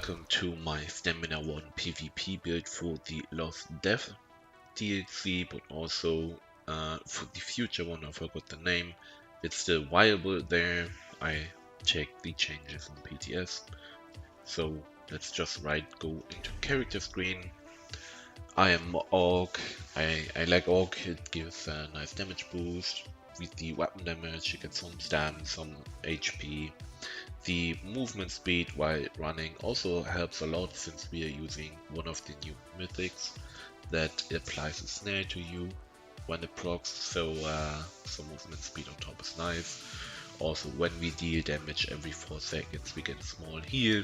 welcome to my Stamina 1 PvP build for the Lost Death DLC, but also for the future one. I forgot the name. It's still viable there. I checked the changes on PTS. So let's just go into character screen. I am Orc. I like Orc. It gives a nice damage boost. With the weapon damage, you get some stam, some HP. The movement speed while running also helps a lot, since we are using one of the new mythics that applies a snare to you when it procs, so some movement speed on top is nice. Also, when we deal damage every 4 seconds, we get a small heal,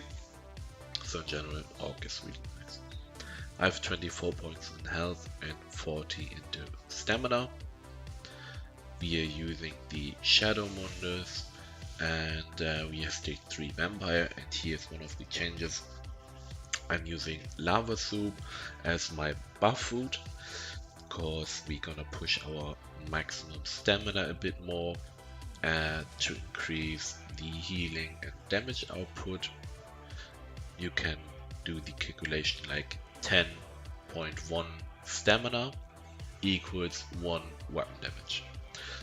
so in general, Orc is really nice. I have 24 points in health and 40 into stamina. We are using the Shadow Monsters, and we have stage 3 Vampire, and here's one of the changes. I'm using Lava Soup as my buff food, because we're gonna push our maximum stamina a bit more to increase the healing and damage output. You can do the calculation like 10.1 stamina equals 1 weapon damage.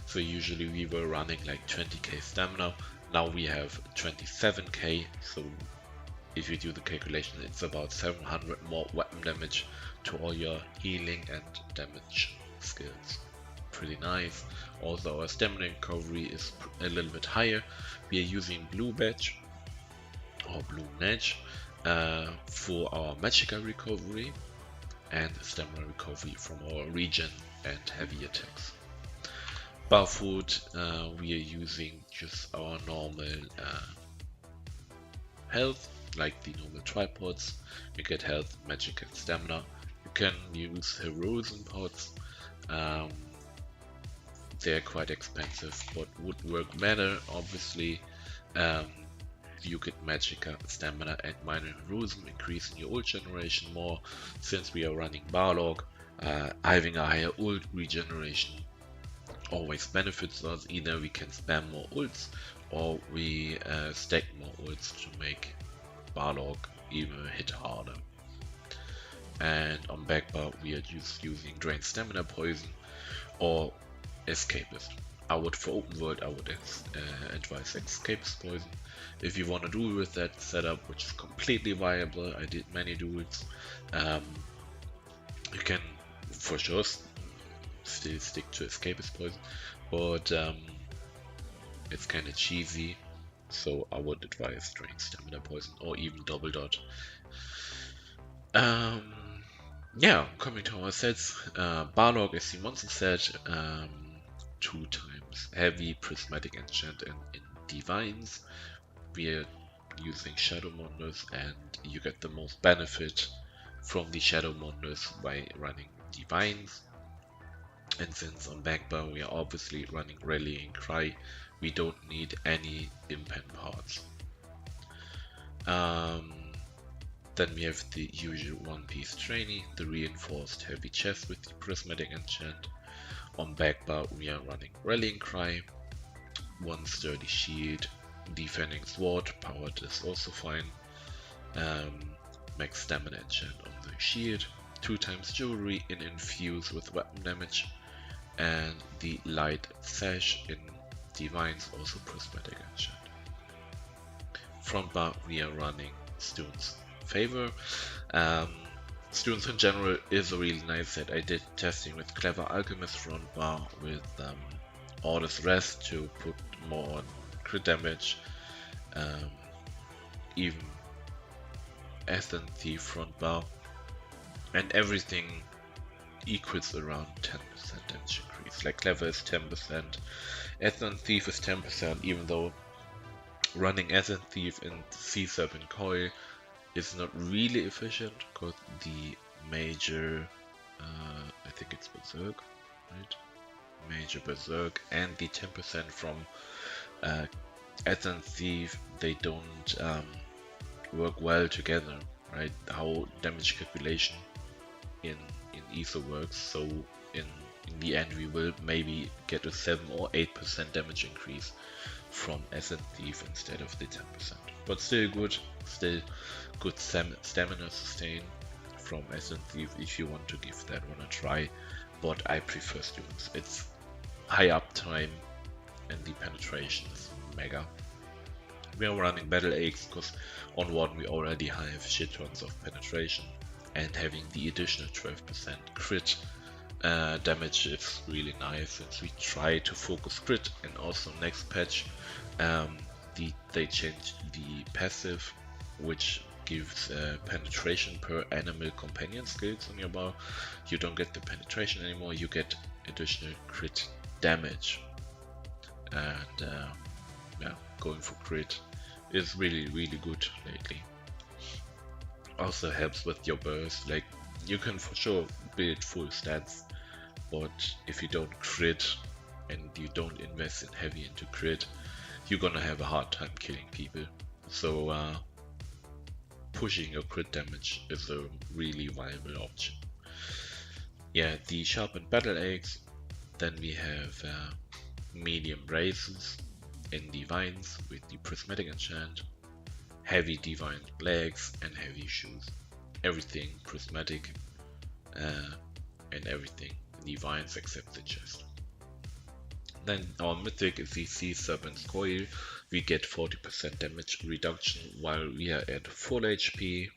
So usually we were running like 20k stamina, now we have 27k, so if you do the calculation, it's about 700 more weapon damage to all your healing and damage skills. Pretty nice. Also, our stamina recovery is a little bit higher. We are using Blue Badge or Blue Badge for our Magicka recovery and stamina recovery from our regen and heavy attacks. Buff food, we are using just our normal health, like the normal tripods. You get health, magic, and stamina. You can use heroism pods. They're quite expensive, but would work better. Obviously, you get magicka, stamina, and minor heroism, increasing your ult generation more. Since we are running Barlog, having a higher ult regeneration always benefits us. Either we can spam more ults, or we stack more ults to make Barlog even hit harder. And on backbar, we are just using Drain Stamina Poison or Escapist. For open world, I would advise Escapist Poison. If you want to do with that setup, which is completely viable, I did many duels, you can for sure still stick to Escapist Poison, but it's kind of cheesy, so I would advise Drain Stamina Poison or even Double Dot. Yeah, coming to our sets, Barlog is the monster set, 2 times Heavy, Prismatic Enchant, and in Divines. We are using Shadow Monsters, and you get the most benefit from the Shadow Monsters by running Divines. And since on backbar we are obviously running Rallying Cry, we don't need any impen parts. Then we have the usual one-piece trainee, the reinforced heavy chest with the prismatic enchant. On backbar we are running Rallying Cry, 1 sturdy shield, defending sword, powered is also fine, max stamina enchant on the shield, 2 times jewelry in infuse with weapon damage, and the light sash in divines, also prismatic enchant. Front bar we are running Student's Favor. Students in general is a really nice set. I did testing with Clever Alchemist front bar with Orders Rest to put more on crit damage, even Ethan Thief front bar, and everything equals around 10% damage increase. Like Clever is 10%, Ethan Thief is 10%, even though running Ethan Thief in Sea Serpent Coil is not really efficient, because the major, I think it's Berserk, right? Major Berserk and the 10% from Ethan Thief, they don't work well together, right? How damage calculation in Ether works, so in the end we will maybe get a 7 or 8% damage increase from Ethan Thief instead of the 10%. but still good stamina sustain from Essence if you want to give that one a try, but I prefer Students. It's high uptime and the penetration is mega. We are running Battle Axe because on Warden we already have shit tons of penetration, and having the additional 12% crit damage is really nice since we try to focus crit. And also next patch they changed the passive, which gives penetration per animal companion skills on your bow. You don't get the penetration anymore, you get additional crit damage. And yeah, going for crit is really good lately. Also helps with your burst, like you can for sure build full stats, but if you don't crit and you don't invest in heavy into crit, you're gonna have a hard time killing people. So pushing your crit damage is a really viable option. Yeah, the sharpened battle axe. Then we have medium braces in divines with the prismatic enchant, heavy divine legs and heavy shoes. Everything prismatic and everything divines except the chest. Then our mythic is the Sea Serpent's Coil. We get 40% damage reduction while we are at full HP,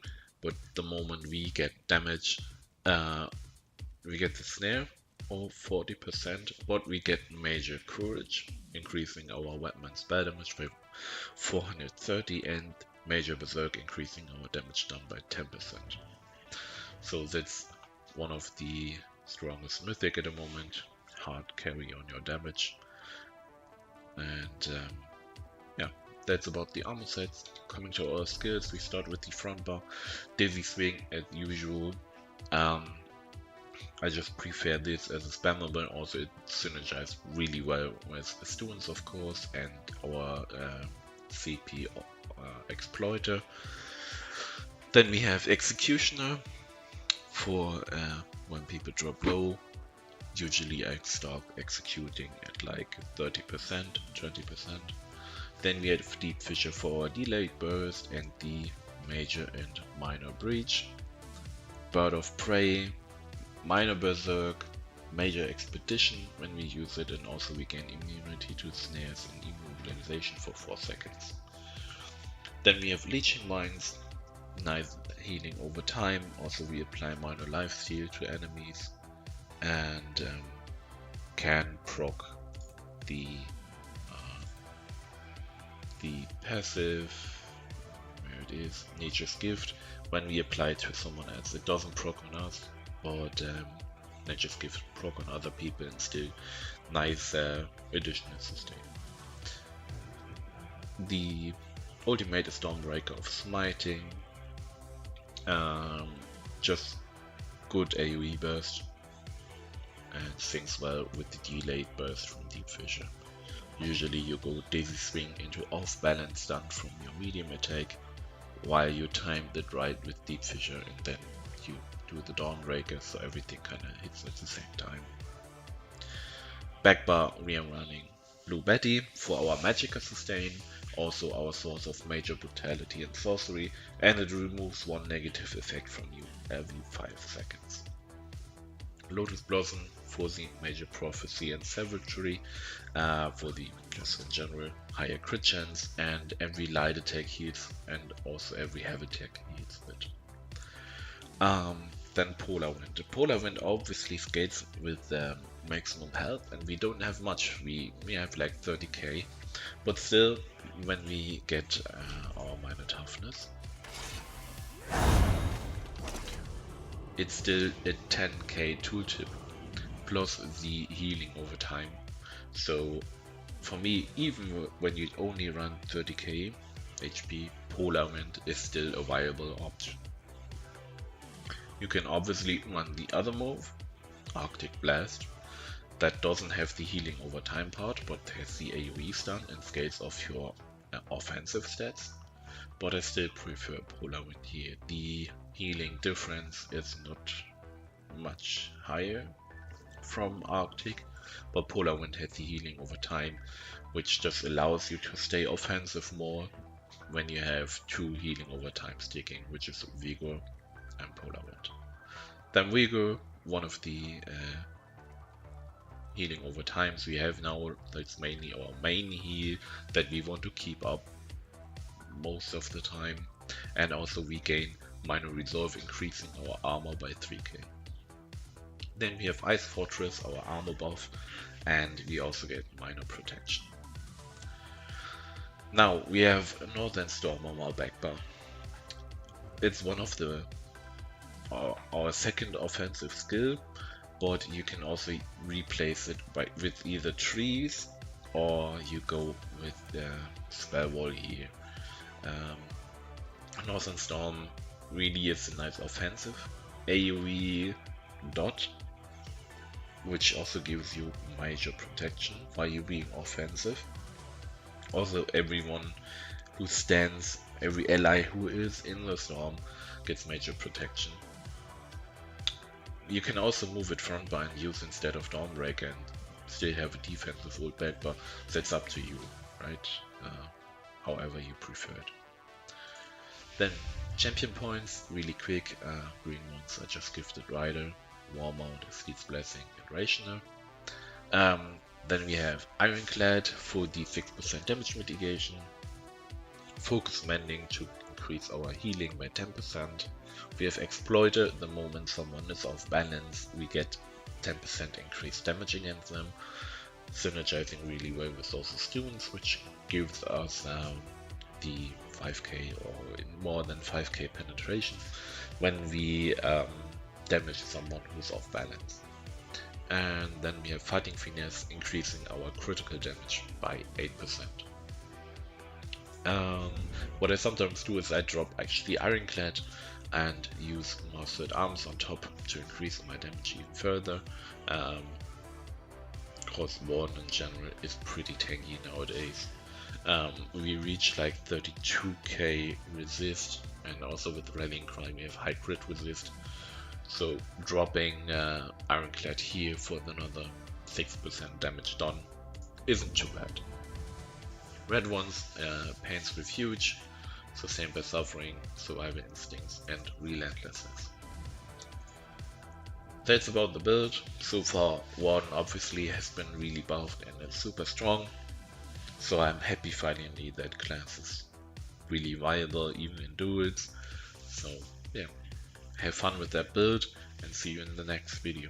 but the moment we get damage, we get the snare of 40%, but we get major courage, increasing our weapon and spell damage by 430, and major berserk, increasing our damage done by 10%. So that's one of the strongest mythic at the moment. Hard carry on your damage. And yeah, that's about the armor sets. Coming to our skills, we start with the front bar. Dizzy Swing as usual. I just prefer this as a spammer, but also it synergizes really well with students, of course, and our CP exploiter. Then we have Executioner for when people drop low. Usually I start executing at like 30%, 20%. Then we have Deep Fissure for our delayed burst and the major and minor breach. Bird of Prey, minor berserk, major expedition when we use it, and also we gain immunity to snares and immobilization for 4 seconds. Then we have Leeching Mines, nice healing over time. Also we apply minor lifesteal to enemies and can proc the passive, where it is, Nature's Gift, when we apply it to someone else. It doesn't proc on us, but Nature's Gift proc on other people, and still nice additional sustain. The ultimate is Stormbreaker of Smiting, just good AoE burst, and syncs well with the delayed burst from Deep Fissure. Usually you go Dizzy Swing into off balance stun from your medium attack, while you timed it right with Deep Fissure, and then you do the Dawnbreaker, so everything kinda hits at the same time. Backbar, we are running Blue Betty for our Magicka sustain, also our source of major brutality and sorcery, and it removes one negative effect from you every 5 seconds. Lotus Blossom for the major prophecy and savagery, for the just in general higher crit chance, and every light attack heals, and also every heavy attack heals it. Then Polar Wind. The Polar Wind obviously scales with maximum health, and we don't have much. We have like 30k, but still, when we get our minor toughness, it's still a 10k tooltip plus the healing over time. So for me, even when you only run 30k HP, Polar Wind is still a viable option. You can obviously run the other move, Arctic Blast, that doesn't have the healing over time part, but has the AoE stun and scales off your offensive stats. But I still prefer Polar Wind here. The healing difference is not much higher from Arctic, but Polar Wind has the healing over time, which just allows you to stay offensive more when you have 2 healing over time sticking, which is Vigor and Polar Wind. Then Vigor, one of the healing over times we have now, that's mainly our main heal that we want to keep up most of the time, and also we gain minor resolve, increasing our armor by 3k. Then we have Ice Fortress, our armor buff, and we also get minor protection. Now we have Northern Storm on our back bar. It's one of the our second offensive skill, but you can also replace it with either trees, or you go with the spell wall here. Northern Storm really is a nice offensive AoE dot, which also gives you major protection while you're being offensive. Also, everyone who stands, every ally who is in the storm gets major protection. You can also move it frontbar and use instead of Dawnbreaker and still have a defensive ult back, but that's up to you, right? However you prefer it. Then champion points, really quick. Green ones are just Gifted Rider, Warmount, Sleep's Blessing, and Rationer. Then we have Ironclad for the 6% damage mitigation, Focus Mending to increase our healing by 10%. We have Exploiter, the moment someone is off balance, we get 10% increased damage against them, synergizing really well with also Students, which gives us the 5k or more than 5k penetration when we damage someone who's off balance. And then we have Fighting Finesse, increasing our critical damage by 8%. What I sometimes do is I drop actually Ironclad and use Mastered Arms on top to increase my damage even further. Because Warden in general is pretty tanky nowadays. We reach like 32k resist, and also with Rallying Cry we have high crit resist. So dropping Ironclad here for another 6% damage done isn't too bad. Red ones, Pain's Refuge, Sustained by Suffering, Survival Instincts, and Relentlessness. That's about the build. So far, Warden obviously has been really buffed and it's super strong. So I'm happy finally that class is really viable even in duels. So yeah, have fun with that build and see you in the next video.